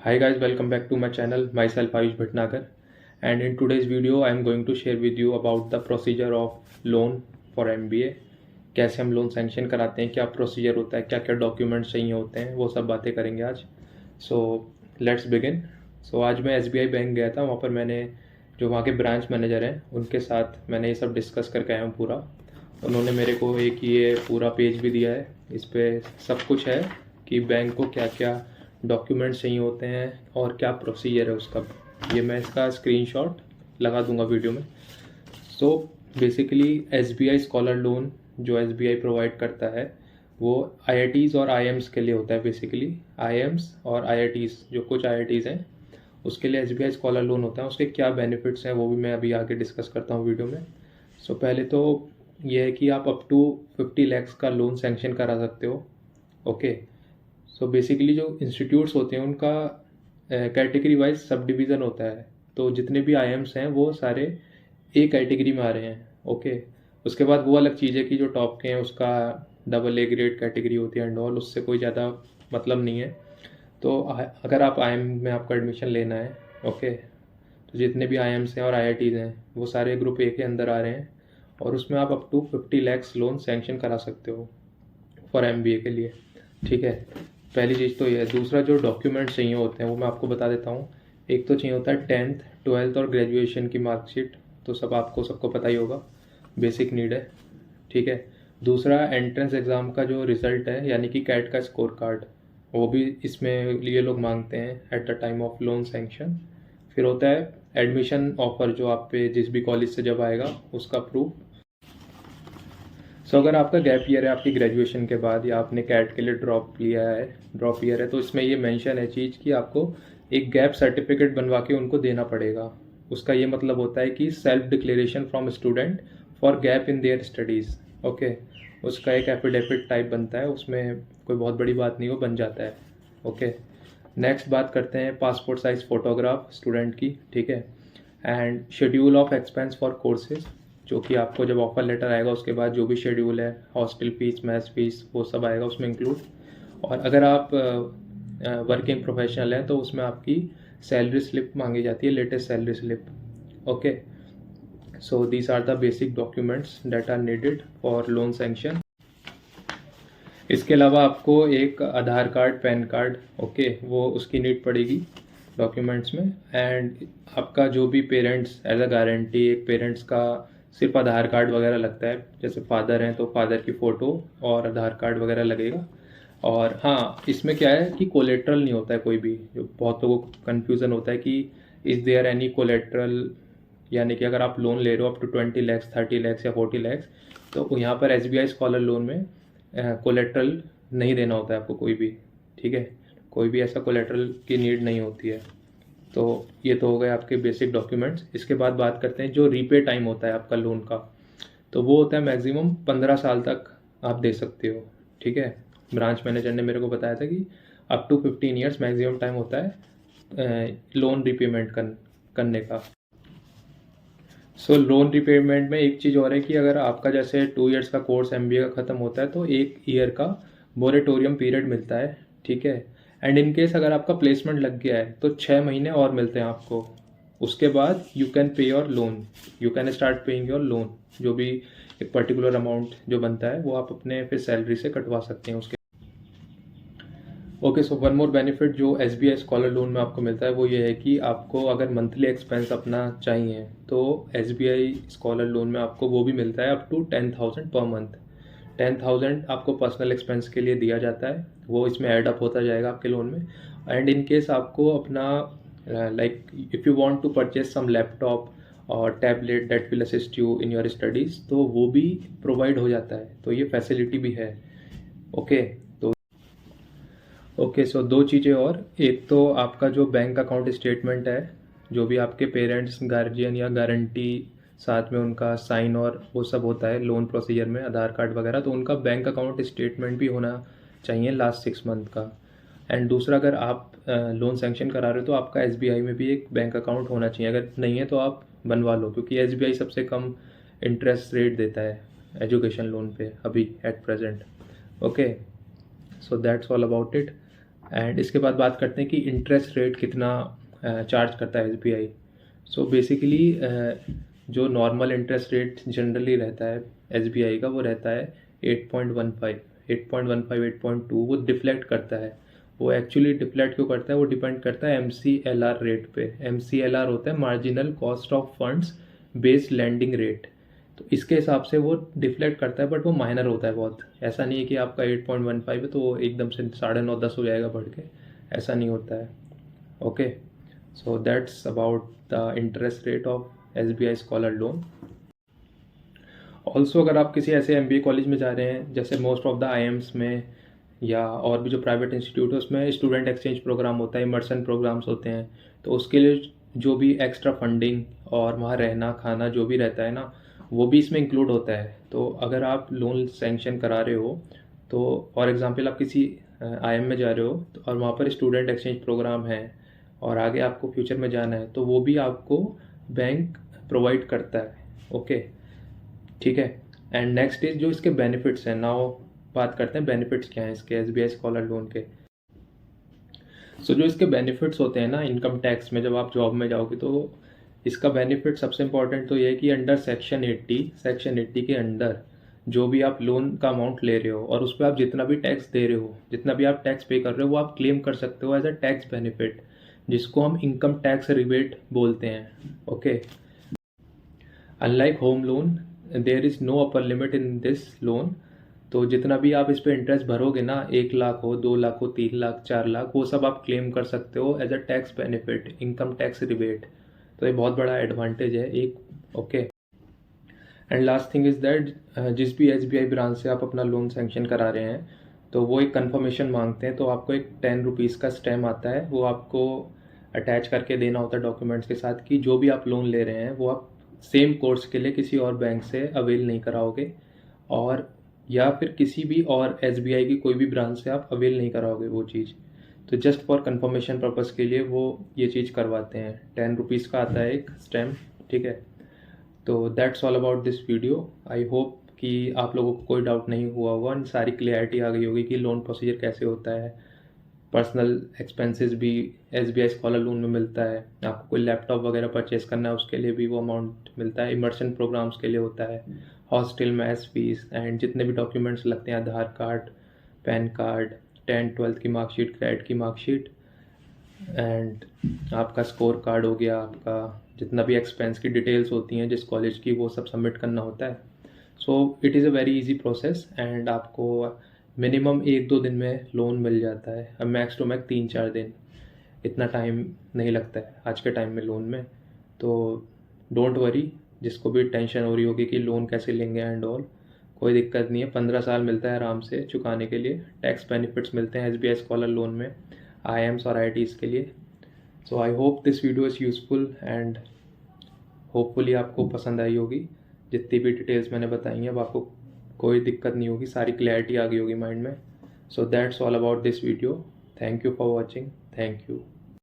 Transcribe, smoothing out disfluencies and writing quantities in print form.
Hi guys, welcome back to my channel. Myself Ayush Bhatnagar, and in today's video I am going to share with you about the procedure of loan for MBA. कैसे हम loan sanction कराते हैं, क्या procedure होता है, क्या क्या documents चाहिए होते हैं, वो सब बातें करेंगे आज. So let's begin. सो आज मैं SBI बैंक गया था. वहाँ पर मैंने जो वहाँ के ब्रांच मैनेजर हैं उनके साथ मैंने ये सब डिस्कस करके आया हूँ पूरा. उन्होंने मेरे को एक ये पूरा पेज भी दिया है. इस पर सब कुछ है कि बैंक को क्या क्या डॉक्यूमेंट्स चाहिए होते हैं और क्या प्रोसीजर है उसका. ये मैं इसका स्क्रीनशॉट लगा दूंगा वीडियो में. So basically SBI scholar loan जो SBI प्रोवाइड करता है वो IITs और IIMs के लिए होता है. बेसिकली IIMs और IITs जो कुछ IITs हैं उसके लिए SBI स्कॉलर लोन होता है. उसके क्या बेनिफिट्स हैं वो भी मैं अभी आगे डिस्कस करता हूँ वीडियो में. सो पहले तो ये है कि आप अप टू 50 lakhs का लोन सैंक्शन करा सकते हो. ओके. सो बेसिकली जो इंस्टीट्यूट्स होते हैं उनका कैटेगरी वाइज सब डिवीज़न होता है. तो जितने भी IIMs हैं वो सारे A कैटेगरी में आ रहे हैं. ओके. उसके बाद वो अलग चीज़ है कि जो टॉप के हैं उसका AA ग्रेड कैटेगरी होती है एंड ऑल, उससे कोई ज़्यादा मतलब नहीं है. तो अगर आप IIM में आपका एडमिशन लेना है, ओके, तो जितने भी IIMs हैं और IITs हैं वो सारे ग्रुप A के अंदर आ रहे हैं और उसमें आप up to 50 lakhs loan sanction करा सकते हो फॉर MBA के लिए. ठीक है. पहली चीज़ तो ये है. दूसरा जो डॉक्यूमेंट्स चाहिए होते हैं वो मैं आपको बता देता हूँ. एक तो चाहिए होता है 10th 12th और ग्रेजुएशन की मार्कशीट. तो सबको पता ही होगा, बेसिक नीड है. ठीक है. दूसरा एंट्रेंस एग्ज़ाम का जो रिज़ल्ट है यानी कि कैट का स्कोर कार्ड, वो भी इसमें ये लोग मांगते हैं at the time of loan sanction. फिर होता है एडमिशन ऑफर जो आप पे जिस भी कॉलेज से जब आएगा उसका प्रूफ. सो अगर आपका गैप ईयर है आपकी ग्रेजुएशन के बाद या आपने कैट के लिए ड्रॉप ईयर है, तो इसमें ये मेंशन है चीज़ कि आपको एक गैप सर्टिफिकेट बनवा के उनको देना पड़ेगा. उसका ये मतलब होता है कि self declaration from student for gap in their studies. Okay. उसका एक एफिडेविट टाइप बनता है, उसमें कोई बहुत बड़ी बात नहीं, वो बन जाता है. ओके. नेक्स्ट बात करते हैं पासपोर्ट साइज़ फ़ोटोग्राफ स्टूडेंट की. ठीक है. And schedule of expense for courses, जो कि आपको जब ऑफर लेटर आएगा उसके बाद जो भी शेड्यूल है, हॉस्टल फीस, मैथ्स फीस, वो सब आएगा उसमें इंक्लूड. और अगर आप वर्किंग प्रोफेशनल हैं तो उसमें आपकी सैलरी स्लिप मांगी जाती है, latest salary slip. Okay. So these are the basic documents that are needed for loan sanction. इसके अलावा आपको एक Aadhaar card, PAN card, okay, वो उसकी नीड पड़ेगी डॉक्यूमेंट्स में. एंड आपका जो भी पेरेंट्स एज अ गारंटी, एक पेरेंट्स का सिर्फ आधार कार्ड वगैरह लगता है. जैसे फादर हैं तो फादर की फ़ोटो और आधार कार्ड वगैरह लगेगा. और हाँ, इसमें क्या है कि कोलेट्रल नहीं होता है कोई भी. जो बहुत लोगों को कन्फ्यूज़न होता है कि इज़ देयर एनी कोलेट्रल, यानी कि अगर आप लोन ले रहे हो अप टू 20 lakhs, 30 lakhs या 40 lakhs, तो यहाँ पर SBI स्कॉलर लोन में कोलेट्रल नहीं देना होता है आपको कोई भी. ठीक है. कोई भी ऐसा कोलेट्रल की नीड नहीं होती है. तो ये तो हो गए आपके बेसिक डॉक्यूमेंट्स. इसके बाद बात करते हैं जो रीपे टाइम होता है आपका लोन का. तो वो होता है मैक्सिमम 15 साल तक आप दे सकते हो. ठीक है. ब्रांच मैनेजर ने मेरे को बताया था कि up to 15 years maximum time होता है लोन रिपेमेंट करने का. सो लोन रिपेमेंट में एक चीज़ और है कि अगर आपका जैसे 2 years का कोर्स MBA का ख़त्म होता है तो 1 year का मोरेटोरियम पीरियड मिलता है. ठीक है. एंड इन केस अगर आपका प्लेसमेंट लग गया है तो 6 महीने और मिलते हैं आपको. उसके बाद you can pay your loan, you can start paying your loan. जो भी एक पर्टिकुलर अमाउंट जो बनता है वो आप अपने फिर सैलरी से कटवा सकते हैं उसके. Okay. So one more benefit जो SBI स्कॉलर लोन में आपको मिलता है वो ये है कि आपको अगर मंथली एक्सपेंस अपना चाहिए तो SBI स्कॉलर लोन में आपको वो भी मिलता है अप टू 10,000 पर मंथ. 10,000 आपको पर्सनल एक्सपेंस के लिए दिया जाता है, वो इसमें ऐड अप होता जाएगा आपके लोन में. एंड इन केस आपको अपना like if you want to purchase some laptop और tablet that will assist you in your studies, तो वो भी प्रोवाइड हो जाता है. तो ये फैसिलिटी भी है. ओके. ओके. सो दो चीज़ें और. एक तो आपका जो बैंक अकाउंट स्टेटमेंट है, जो भी आपके पेरेंट्स, गार्जियन या गारंटी साथ में उनका साइन और वो सब होता है लोन प्रोसीजर में, आधार कार्ड वगैरह, तो उनका बैंक अकाउंट स्टेटमेंट भी होना चाहिए लास्ट 6 month का. एंड दूसरा, अगर आप लोन सैंक्शन करा रहे हो तो आपका SBI में भी एक बैंक अकाउंट होना चाहिए. अगर नहीं है तो आप बनवा लो, क्योंकि SBI सबसे कम इंटरेस्ट रेट देता है एजुकेशन लोन पे अभी at present. Okay. So that's all about it. And इसके बाद बात करते हैं कि इंटरेस्ट रेट कितना चार्ज करता है SBI। सो बेसिकली जो नॉर्मल इंटरेस्ट रेट जनरली रहता है SBI का वो रहता है 8.15 8.2। वो डिफ्लेक्ट करता है। वो एक्चुअली डिफ्लेक्ट क्यों करता है, वो डिपेंड करता है MCLR रेट पे। MCLR होता है marginal cost of funds based landing rate. तो इसके हिसाब से वो डिफ्लेक्ट करता है, बट वो माइनर होता है बहुत। ऐसा नहीं है कि आपका 8.15 है तो वो एकदम से 9.5 10 हो जाएगा बढ़ के, ऐसा नहीं होता है। Okay, so that's about the interest rate of SBI scholar loan. Also अगर आप किसी ऐसे MBA कॉलेज में जा रहे हैं, जैसे मोस्ट ऑफ द IIMs में या और भी जो प्राइवेट इंस्टीट्यूट है उसमें स्टूडेंट एक्सचेंज प्रोग्राम होता है, इमर्सन प्रोग्राम्स होते हैं, तो उसके लिए जो भी एक्स्ट्रा फंडिंग और वहाँ रहना खाना जो भी रहता है ना, वो भी इसमें इंक्लूड होता है। तो अगर आप लोन सेंक्शन करा रहे हो, तो फॉर एग्जांपल आप किसी IIM में जा रहे हो तो और वहाँ पर स्टूडेंट एक्सचेंज प्रोग्राम है और आगे आपको फ्यूचर में जाना है, तो वो भी आपको बैंक प्रोवाइड करता है। ओके, ठीक है। एंड नेक्स्ट इज जो इसके बेनिफिट्स हैं। नाउ बात करते हैं बेनिफिट्स क्या हैं इसके SBI स्कॉलर लोन के। सो जो इसके बेनिफिट्स होते हैं ना इनकम टैक्स में, जब आप जॉब में जाओगे तो इसका बेनिफिट सबसे इम्पॉर्टेंट तो ये है कि अंडर सेक्शन 80 के अंदर जो भी आप लोन का अमाउंट ले रहे हो और उस पर आप जितना भी टैक्स दे रहे हो, जितना भी आप टैक्स पे कर रहे हो, वो आप क्लेम कर सकते हो एज अ टैक्स बेनिफिट, जिसको हम इनकम टैक्स रिबेट बोलते हैं। Okay, unlike home loan there is no upper limit in this loan. तो जितना भी आप इस पर इंटरेस्ट भरोगे ना, 1 लाख हो, 2 लाख हो, 3 लाख, 4 लाख, वो सब आप क्लेम कर सकते हो as a tax benefit, income tax rebate. तो ये बहुत बड़ा एडवांटेज है एक। Okay, and last thing is that जिस भी SBI ब्रांच से आप अपना लोन सेंक्शन करा रहे हैं तो वो एक कंफर्मेशन मांगते हैं। तो आपको एक 10 रुपीज़ का स्टैम्प आता है, वो आपको अटैच करके देना होता है डॉक्यूमेंट्स के साथ कि जो भी आप लोन ले रहे हैं वो आप सेम कोर्स के लिए किसी और बैंक से अवेल नहीं कराओगे, और या फिर किसी भी और SBI की कोई भी ब्रांच से आप अवेल नहीं कराओगे वो चीज़। तो जस्ट फॉर कंफर्मेशन पर्पज़ के लिए वो ये चीज़ करवाते हैं। 10 रुपीज़ का आता है एक स्टैम्प, ठीक है। तो that's all about this video. I hope कि आप लोगों को कोई डाउट नहीं हुआ होगा और सारी क्लियरिटी आ गई होगी कि लोन प्रोसीजर कैसे होता है। पर्सनल एक्सपेंसेस भी SBI स्कॉलर लोन में मिलता है। आपको कोई लैपटॉप वगैरह परचेस करना है उसके लिए भी वो अमाउंट मिलता है। इमर्शन प्रोग्राम्स के लिए होता है। हॉस्टल मेस फीस एंड जितने भी डॉक्यूमेंट्स लगते हैं, आधार card, PAN card, 10th 12th की मार्कशीट, ग्रेड की मार्कशीट, एंड आपका स्कोर कार्ड हो गया, आपका जितना भी एक्सपेंस की डिटेल्स होती हैं जिस कॉलेज की, वो सब सबमिट करना होता है। So it is a very easy process and आपको मिनिमम 1-2 दिन में लोन मिल जाता है। अब मैक्स टू मैक्स 3-4 दिन, इतना टाइम नहीं लगता है आज के टाइम में लोन में। तो डोंट वरी, जिसको भी टेंशन हो रही होगी कि लोन कैसे लेंगे एंड ऑल, कोई दिक्कत नहीं है। 15 साल मिलता है आराम से चुकाने के लिए। टैक्स बेनिफिट्स मिलते हैं SBI स्कॉलर लोन में IIMs और IITs के लिए। So I hope this video is useful and hopefully आपको पसंद आई होगी। जितनी भी डिटेल्स मैंने बताई हैं, अब आपको कोई दिक्कत नहीं होगी, सारी क्लैरिटी आ गई होगी माइंड में। So that's all about this video. Thank you for watching. Thank you.